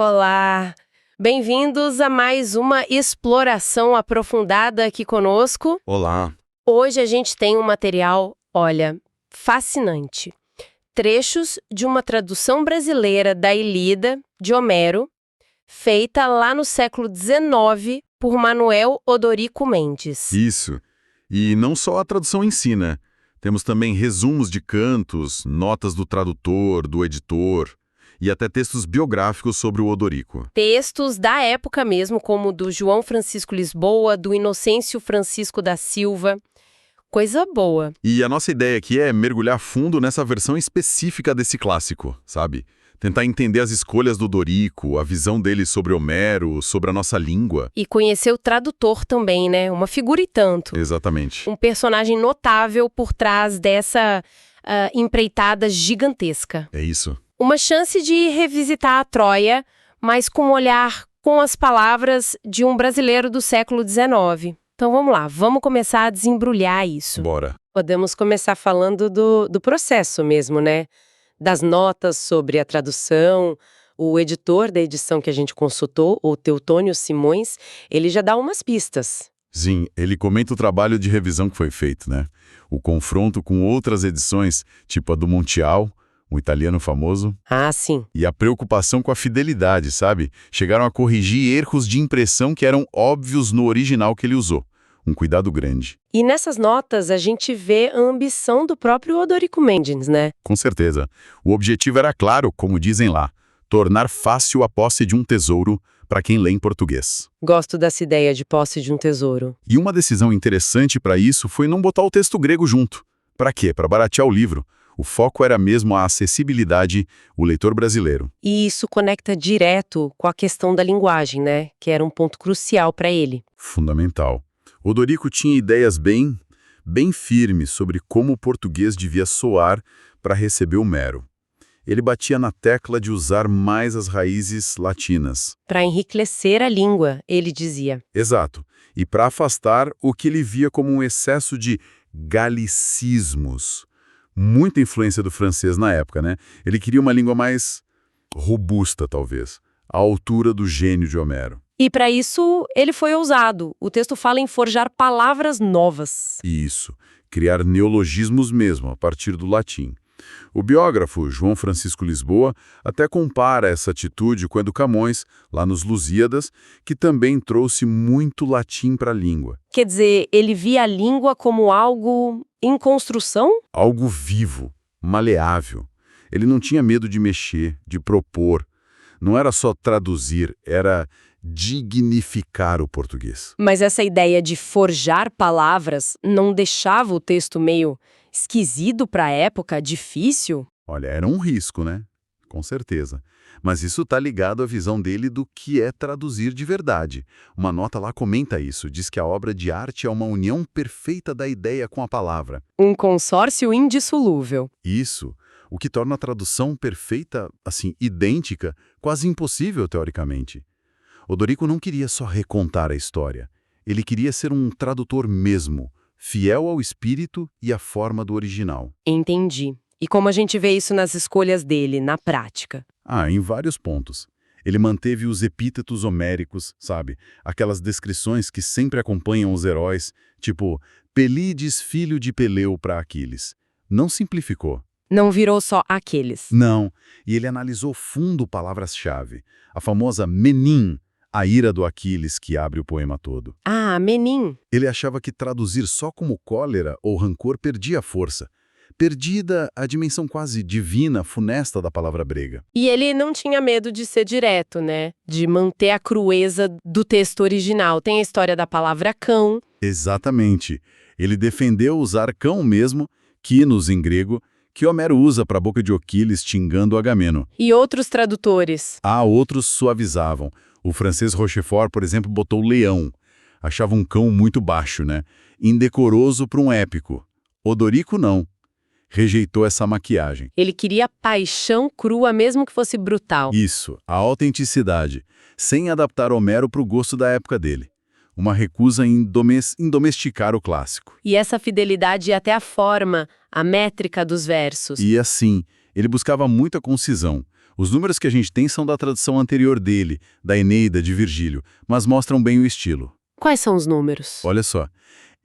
Olá! Bem-vindos a mais uma exploração aprofundada aqui conosco. Olá. Hoje a gente tem um material, olha, fascinante. Trechos de uma tradução brasileira da Ilíada, de Homero, feita lá no século XIX por Manuel Odorico Mendes. Isso. E não só a tradução em si, né? Temos também resumos de cantos, notas do tradutor, do editor e até textos biográficos sobre o Odorico. Textos da época mesmo, como do João Francisco Lisboa, do Inocêncio Francisco da Silva. Coisa boa. E a nossa ideia aqui é mergulhar fundo nessa versão específica desse clássico, sabe? Tentar entender as escolhas do Odorico, a visão dele sobre Homero, sobre a nossa língua. E conhecer o tradutor também, né? Uma figura e tanto. Exatamente. Um personagem notável por trás dessa empreitada gigantesca. É isso. Uma chance de revisitar a Troia, mas com um olhar com as palavras de um brasileiro do século XIX. Então vamos lá, vamos começar a desembrulhar isso. Bora. Podemos começar falando do processo mesmo, né? Das notas sobre a tradução. O editor da edição que a gente consultou, o Teutônio Simões, ele já dá umas pistas. Sim, ele comenta o trabalho de revisão que foi feito, né? O confronto com outras edições, tipo a do Montiel, um italiano famoso, Ah, sim. e a preocupação com a fidelidade, sabe? Chegaram a corrigir erros de impressão que eram óbvios no original que ele usou. Um cuidado grande. E nessas notas a gente vê a ambição do próprio Odorico Mendes, né? Com certeza. O objetivo era claro, como dizem lá, tornar fácil a posse de um tesouro para quem lê em português. Gosto dessa ideia de posse de um tesouro. E uma decisão interessante para isso foi não botar o texto grego junto. Para quê? Para baratear o livro. O foco era mesmo a acessibilidade, o leitor brasileiro. E isso conecta direto com a questão da linguagem, né? Que era um ponto crucial para ele. Fundamental. Odorico tinha ideias bem firmes sobre como o português devia soar para receber Homero. Ele batia na tecla de usar mais as raízes latinas. Para enriquecer a língua, ele dizia. Exato. E para afastar o que ele via como um excesso de galicismos. Muita influência do francês na época, né? Ele queria uma língua mais robusta, talvez, à altura do gênio de Homero. E para isso, ele foi ousado. O texto fala em forjar palavras novas. Isso, criar neologismos mesmo, a partir do latim. O biógrafo João Francisco Lisboa até compara essa atitude com a do Camões, lá nos Lusíadas, que também trouxe muito latim para a língua. Quer dizer, ele via a língua como algo em construção? Algo vivo, maleável. Ele não tinha medo de mexer, de propor. Não era só traduzir, era dignificar o português. Mas essa ideia de forjar palavras não deixava o texto meio esquisito para a época, difícil? Olha, era um risco, né? Com certeza. Mas isso está ligado à visão dele do que é traduzir de verdade. Uma nota lá comenta isso, diz que a obra de arte é uma união perfeita da ideia com a palavra. Um consórcio indissolúvel. Isso, o que torna a tradução perfeita, assim, idêntica, quase impossível teoricamente. Odorico não queria só recontar a história. Ele queria ser um tradutor mesmo, fiel ao espírito e à forma do original. Entendi. E como a gente vê isso nas escolhas dele, na prática? Em vários pontos. Ele manteve os epítetos homéricos, sabe? Aquelas descrições que sempre acompanham os heróis, tipo Pelídes, filho de Peleu para Aquiles. Não simplificou. Não virou só aqueles. Não. E ele analisou fundo palavras-chave. A famosa menim, a ira do Aquiles que abre o poema todo. Ah, menim. Ele achava que traduzir só como cólera ou rancor perdia a força. Perdida a dimensão quase divina, funesta da palavra grega. E ele não tinha medo de ser direto, né? De manter a crueza do texto original. Tem a história da palavra cão. Exatamente. Ele defendeu usar cão mesmo, quinos em grego, que Homero usa para a boca de Aquiles xingando Agamemnon. E outros tradutores. Outros suavizavam. O francês Rochefort, por exemplo, botou leão. Achava um cão muito baixo, né? Indecoroso para um épico. Odorico não. Rejeitou essa maquiagem. Ele queria paixão crua, mesmo que fosse brutal. Isso, a autenticidade, sem adaptar Homero para o gosto da época dele. Uma recusa em domesticar o clássico. E essa fidelidade até a forma, a métrica dos versos. E assim, ele buscava muita concisão. Os números que a gente tem são da tradução anterior dele, da Eneida, de Virgílio, mas mostram bem o estilo. Quais são os números? Olha só,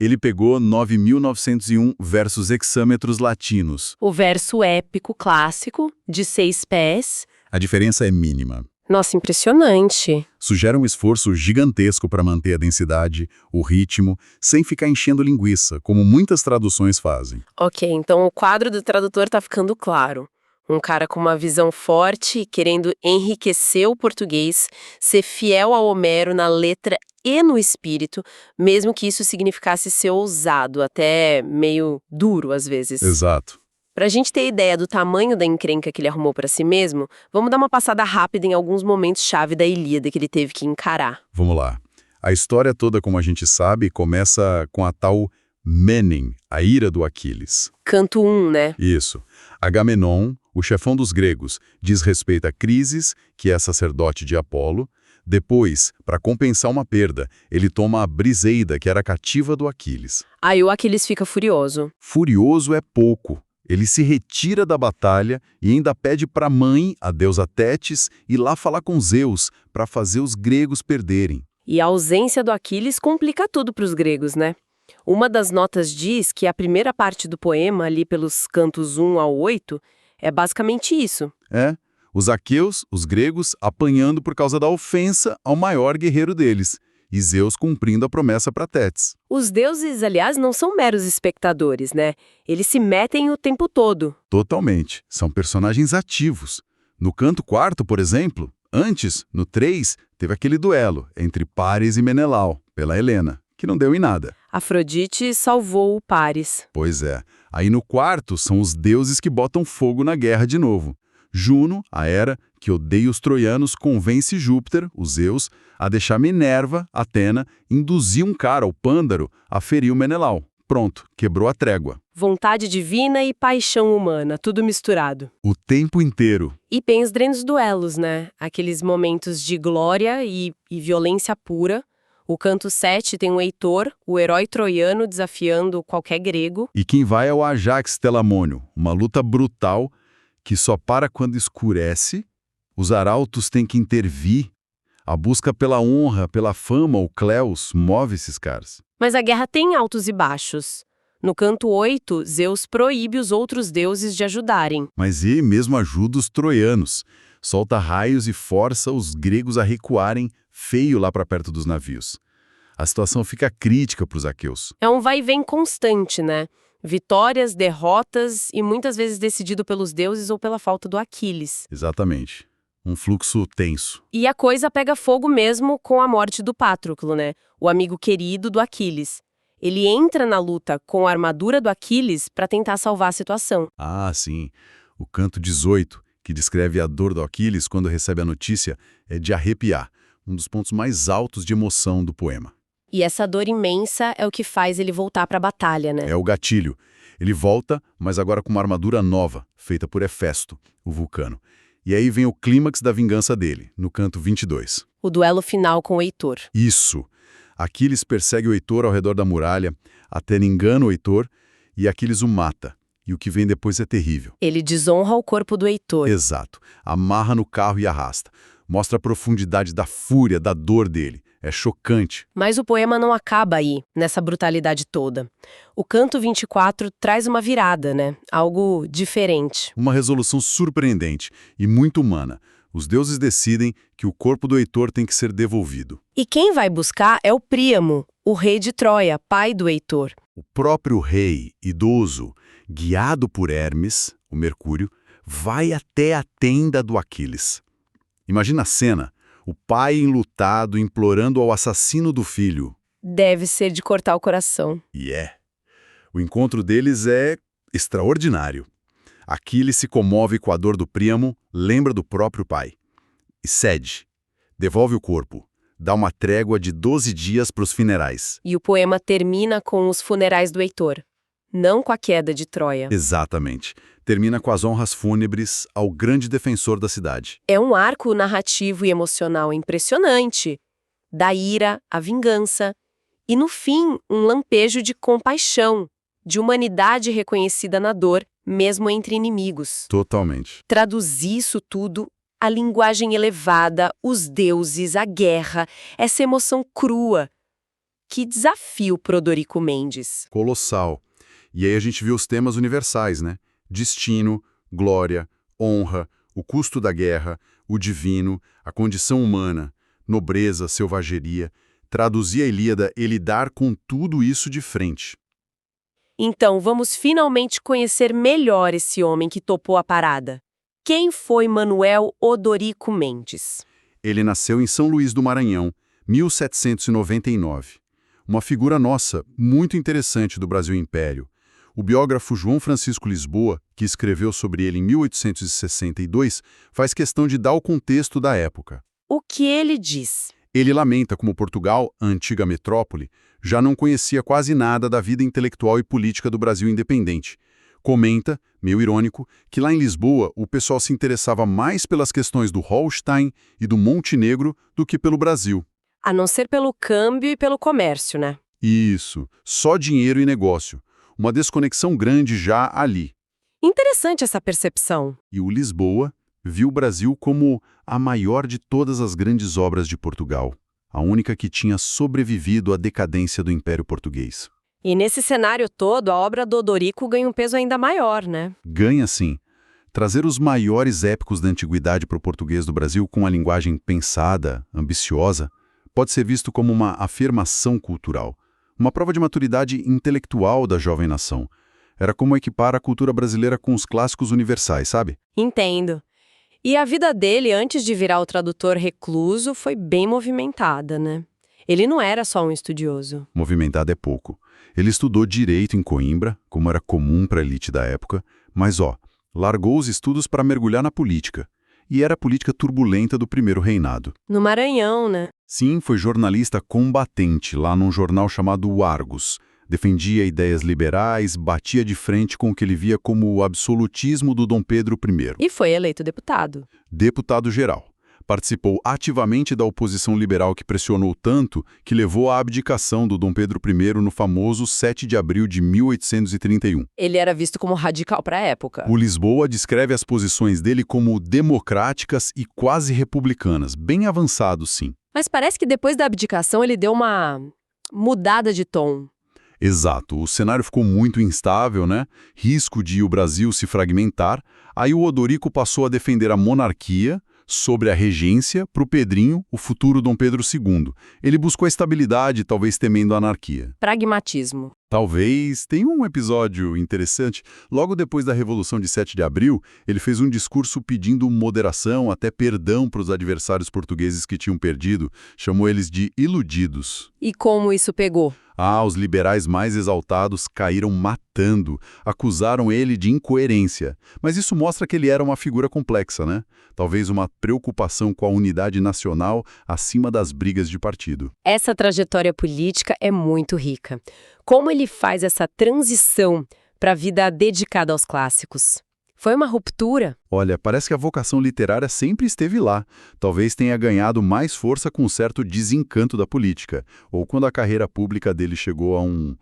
ele pegou 9.901 versos hexâmetros latinos. O verso épico clássico, de 6 pés. A diferença é mínima. Nossa, impressionante. Sugere um esforço gigantesco para manter a densidade, o ritmo, sem ficar enchendo linguiça, como muitas traduções fazem. Ok, então o quadro do tradutor tá ficando claro. Um cara com uma visão forte, querendo enriquecer o português, ser fiel ao Homero na letra e no espírito, mesmo que isso significasse ser ousado, até meio duro às vezes. Exato. Pra gente ter ideia do tamanho da encrenca que ele arrumou pra si mesmo, vamos dar uma passada rápida em alguns momentos-chave da Ilíada que ele teve que encarar. Vamos lá. A história toda, como a gente sabe, começa com a tal Menem, a ira do Aquiles. Canto 1, né? Isso. Agamenon, o chefão dos gregos, diz respeito a Crises, que é sacerdote de Apolo. Depois, para compensar uma perda, ele toma a Briseida, que era cativa do Aquiles. Aí o Aquiles fica furioso. Furioso é pouco. Ele se retira da batalha e ainda pede para a mãe, a deusa Tétis, ir lá falar com Zeus para fazer os gregos perderem. E a ausência do Aquiles complica tudo para os gregos, né? Uma das notas diz que a primeira parte do poema, ali pelos cantos 1 ao 8, é basicamente isso. É, os aqueus, os gregos, apanhando por causa da ofensa ao maior guerreiro deles, e Zeus cumprindo a promessa para Tétis. Os deuses, aliás, não são meros espectadores, né? Eles se metem o tempo todo. Totalmente. São personagens ativos. No canto 4, por exemplo, antes, no 3, teve aquele duelo entre Paris e Menelau, pela Helena, que não deu em nada. Afrodite salvou o Paris. Pois é. Aí no 4 são os deuses que botam fogo na guerra de novo. Juno, a Hera, que odeia os troianos, convence Júpiter, o Zeus, a deixar Minerva, Atena, induzir um cara, o Pândaro, a ferir o Menelau. Pronto, quebrou a trégua. Vontade divina e paixão humana, tudo misturado. O tempo inteiro. E tem os grandes duelos, né? Aqueles momentos de glória e violência pura. O canto 7 tem o Heitor, o herói troiano desafiando qualquer grego. E quem vai é o Ajax Telamônio, uma luta brutal que só para quando escurece. Os arautos têm que intervir. A busca pela honra, pela fama, o Cleus, move esses caras. Mas a guerra tem altos e baixos. No canto 8, Zeus proíbe os outros deuses de ajudarem. Mas ele mesmo ajuda os troianos. Solta raios e força os gregos a recuarem feio lá para perto dos navios. A situação fica crítica para os aqueus. É um vai e vem constante, né? Vitórias, derrotas e muitas vezes decidido pelos deuses ou pela falta do Aquiles. Exatamente. Um fluxo tenso. E a coisa pega fogo mesmo com a morte do Patroclo, né? O amigo querido do Aquiles. Ele entra na luta com a armadura do Aquiles para tentar salvar a situação. Ah, sim. O canto 18, que descreve a dor do Aquiles quando recebe a notícia, é de arrepiar. Um dos pontos mais altos de emoção do poema. E essa dor imensa é o que faz ele voltar para a batalha, né? É o gatilho. Ele volta, mas agora com uma armadura nova, feita por Hefesto, o vulcano. E aí vem o clímax da vingança dele, no canto 22. O duelo final com o Heitor. Isso. Aquiles persegue o Heitor ao redor da muralha, Atena engana o Heitor e Aquiles o mata. E o que vem depois é terrível. Ele desonra o corpo do Heitor. Exato. Amarra no carro e arrasta. Mostra a profundidade da fúria, da dor dele. É chocante. Mas o poema não acaba aí, nessa brutalidade toda. O canto 24 traz uma virada, né? Algo diferente. Uma resolução surpreendente e muito humana. Os deuses decidem que o corpo do Heitor tem que ser devolvido. E quem vai buscar é o Príamo, o rei de Troia, pai do Heitor. O próprio rei, idoso, guiado por Hermes, o Mercúrio, vai até a tenda do Aquiles. Imagina a cena. O pai enlutado implorando ao assassino do filho. Deve ser de cortar o coração. E é. O encontro deles é extraordinário. Aquiles se comove com a dor do Príamo, lembra do próprio pai. E cede. Devolve o corpo. Dá uma trégua de 12 dias para os funerais. E o poema termina com os funerais do Heitor. Não com a queda de Troia. Exatamente. Termina com as honras fúnebres ao grande defensor da cidade. É um arco narrativo e emocional impressionante. Da ira à vingança. E, no fim, um lampejo de compaixão, de humanidade reconhecida na dor, mesmo entre inimigos. Totalmente. Traduzir isso tudo A linguagem elevada, os deuses, a guerra, essa emoção crua. Que desafio pro Odorico Mendes. Colossal. E aí a gente viu os temas universais, né? Destino, glória, honra, o custo da guerra, o divino, a condição humana, nobreza, selvageria. Traduzir a Ilíada e lidar com tudo isso de frente. Então, vamos finalmente conhecer melhor esse homem que topou a parada. Quem foi Manuel Odorico Mendes? Ele nasceu em São Luís do Maranhão, 1799. Uma figura nossa, muito interessante do Brasil Império. O biógrafo João Francisco Lisboa, que escreveu sobre ele em 1862, faz questão de dar o contexto da época. O que ele diz? Ele lamenta como Portugal, a antiga metrópole, já não conhecia quase nada da vida intelectual e política do Brasil independente. Comenta, meio irônico, que lá em Lisboa o pessoal se interessava mais pelas questões do Holstein e do Montenegro do que pelo Brasil. A não ser pelo câmbio e pelo comércio, né? Isso, só dinheiro e negócio. Uma desconexão grande já ali. Interessante essa percepção. E o Lisboa viu o Brasil como a maior de todas as grandes obras de Portugal, a única que tinha sobrevivido à decadência do Império Português. E nesse cenário todo, a obra do Odorico ganha um peso ainda maior, né? Ganha sim. Trazer os maiores épicos da antiguidade para o português do Brasil com uma linguagem pensada, ambiciosa, pode ser visto como uma afirmação cultural, uma prova de maturidade intelectual da jovem nação. Era como equipar a cultura brasileira com os clássicos universais, sabe? Entendo. E a vida dele, antes de virar o tradutor recluso, foi bem movimentada, né? Ele não era só um estudioso. Movimentada é pouco. Ele estudou direito em Coimbra, como era comum para a elite da época, mas largou os estudos para mergulhar na política. E era a política turbulenta do primeiro reinado. No Maranhão, né? Sim, foi jornalista combatente lá num jornal chamado o Argus. Defendia ideias liberais, batia de frente com o que ele via como o absolutismo do Dom Pedro I. E foi eleito deputado. Deputado-geral. Participou ativamente da oposição liberal que pressionou tanto que levou à abdicação do Dom Pedro I no famoso 7 de abril de 1831. Ele era visto como radical para a época. O Lisboa descreve as posições dele como democráticas e quase republicanas, bem avançado, sim. Mas parece que depois da abdicação ele deu uma mudada de tom. Exato, o cenário ficou muito instável, né? Risco de o Brasil se fragmentar. Aí o Odorico passou a defender a monarquia sobre a regência para o Pedrinho, o futuro Dom Pedro II. Ele buscou a estabilidade, talvez temendo a anarquia. Pragmatismo. Talvez. Tem um episódio interessante. Logo depois da Revolução de 7 de abril, ele fez um discurso pedindo moderação, até perdão para os adversários portugueses que tinham perdido. Chamou eles de iludidos. E como isso pegou? Os liberais mais exaltados caíram matando, acusaram ele de incoerência. Mas isso mostra que ele era uma figura complexa, né? Talvez uma preocupação com a unidade nacional acima das brigas de partido. Essa trajetória política é muito rica. Como ele faz essa transição para a vida dedicada aos clássicos? Foi uma ruptura? Olha, parece que a vocação literária sempre esteve lá. Talvez tenha ganhado mais força com um certo desencanto da política, ou quando a carreira pública dele chegou a um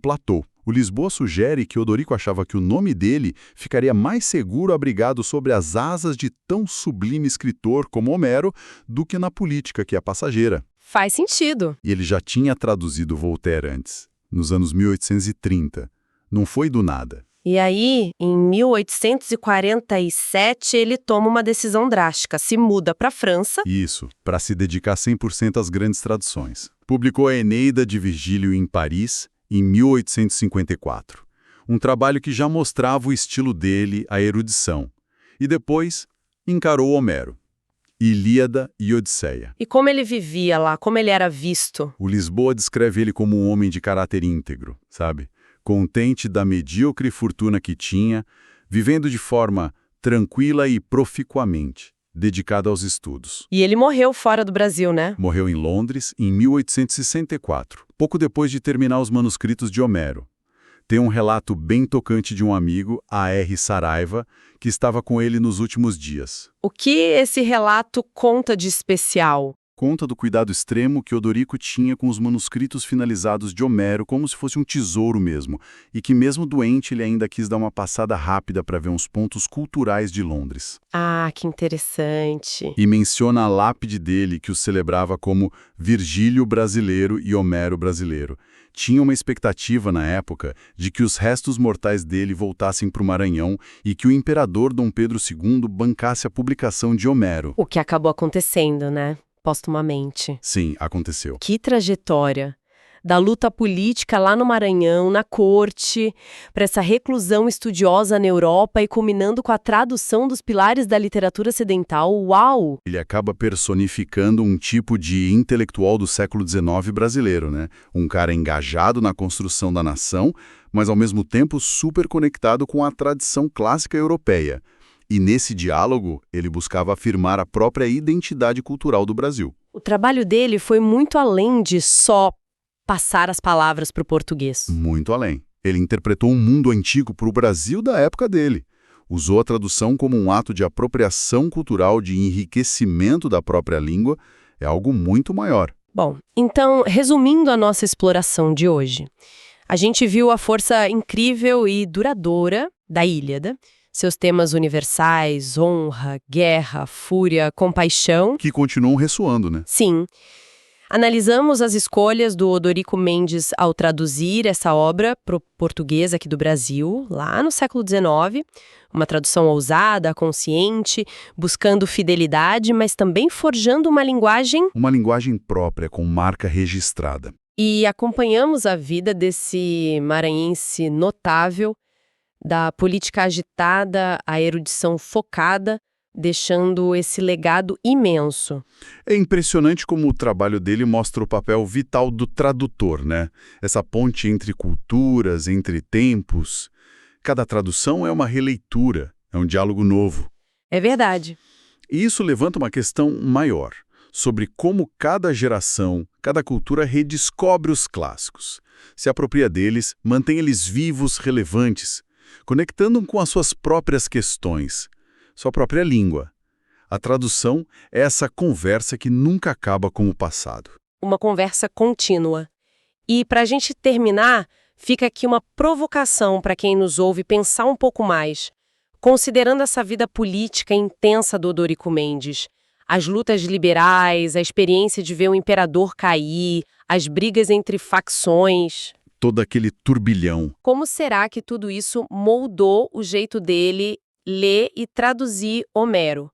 platô. O Lisboa sugere que Odorico achava que o nome dele ficaria mais seguro abrigado sobre as asas de tão sublime escritor como Homero do que na política, que é passageira. Faz sentido. E ele já tinha traduzido Voltaire antes, nos anos 1830. Não foi do nada. E aí, em 1847, ele toma uma decisão drástica, se muda para a França. Isso, para se dedicar 100% às grandes traduções. Publicou a Eneida de Virgílio em Paris, em 1854. Um trabalho que já mostrava o estilo dele, a erudição. E depois, encarou Homero. Ilíada e Odisseia. E como ele vivia lá, como ele era visto? O Lisboa descreve ele como um homem de caráter íntegro, sabe? Contente da medíocre fortuna que tinha, vivendo de forma tranquila e proficuamente, dedicado aos estudos. E ele morreu fora do Brasil, né? Morreu em Londres em 1864, pouco depois de terminar os manuscritos de Homero. Tem um relato bem tocante de um amigo, A.R. Saraiva, que estava com ele nos últimos dias. O que esse relato conta de especial? conta do cuidado extremo que Odorico tinha com os manuscritos finalizados de Homero, como se fosse um tesouro mesmo, e que mesmo doente ele ainda quis dar uma passada rápida para ver uns pontos culturais de Londres. Ah, que interessante. E menciona a lápide dele, que o celebrava como Virgílio brasileiro e Homero brasileiro. Tinha uma expectativa na época de que os restos mortais dele voltassem para o Maranhão e que o imperador Dom Pedro II bancasse a publicação de Homero. O que acabou acontecendo, né? Postumamente. Sim, aconteceu. Que trajetória! Da luta política lá no Maranhão, na corte, para essa reclusão estudiosa na Europa e culminando com a tradução dos pilares da literatura ocidental. Uau! Ele acaba personificando um tipo de intelectual do século XIX brasileiro, né? Um cara engajado na construção da nação, mas ao mesmo tempo super conectado com a tradição clássica europeia. E nesse diálogo, ele buscava afirmar a própria identidade cultural do Brasil. O trabalho dele foi muito além de só passar as palavras para o português. Muito além. Ele interpretou um mundo antigo para o Brasil da época dele. Usou a tradução como um ato de apropriação cultural, de enriquecimento da própria língua. É algo muito maior. Bom, então, resumindo a nossa exploração de hoje, a gente viu a força incrível e duradoura da Ilíada, seus temas universais, honra, guerra, fúria, compaixão. Que continuam ressoando, né? Sim. Analisamos as escolhas do Odorico Mendes ao traduzir essa obra para o português aqui do Brasil, lá no século XIX. Uma tradução ousada, consciente, buscando fidelidade, mas também forjando uma linguagem... Uma linguagem própria, com marca registrada. E acompanhamos a vida desse maranhense notável, da política agitada à erudição focada, deixando esse legado imenso. É impressionante como o trabalho dele mostra o papel vital do tradutor, né? Essa ponte entre culturas, entre tempos. Cada tradução é uma releitura, é um diálogo novo. É verdade. E isso levanta uma questão maior, sobre como cada geração, cada cultura redescobre os clássicos, se apropria deles, mantém eles vivos, relevantes, conectando com as suas próprias questões, sua própria língua. A tradução é essa conversa que nunca acaba com o passado. Uma conversa contínua. E para a gente terminar, fica aqui uma provocação para quem nos ouve pensar um pouco mais, considerando essa vida política intensa do Odorico Mendes, as lutas liberais, a experiência de ver o imperador cair, as brigas entre facções. Todo aquele turbilhão. Como será que tudo isso moldou o jeito dele ler e traduzir Homero?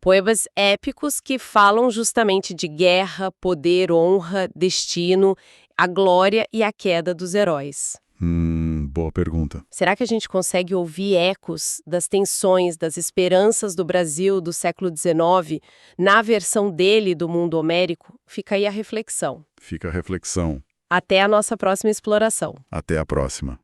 Poemas épicos que falam justamente de guerra, poder, honra, destino, a glória e a queda dos heróis. Boa pergunta. Será que a gente consegue ouvir ecos das tensões, das esperanças do Brasil do século XIX na versão dele do mundo homérico? Fica aí a reflexão. Fica a reflexão. Até a nossa próxima exploração. Até a próxima.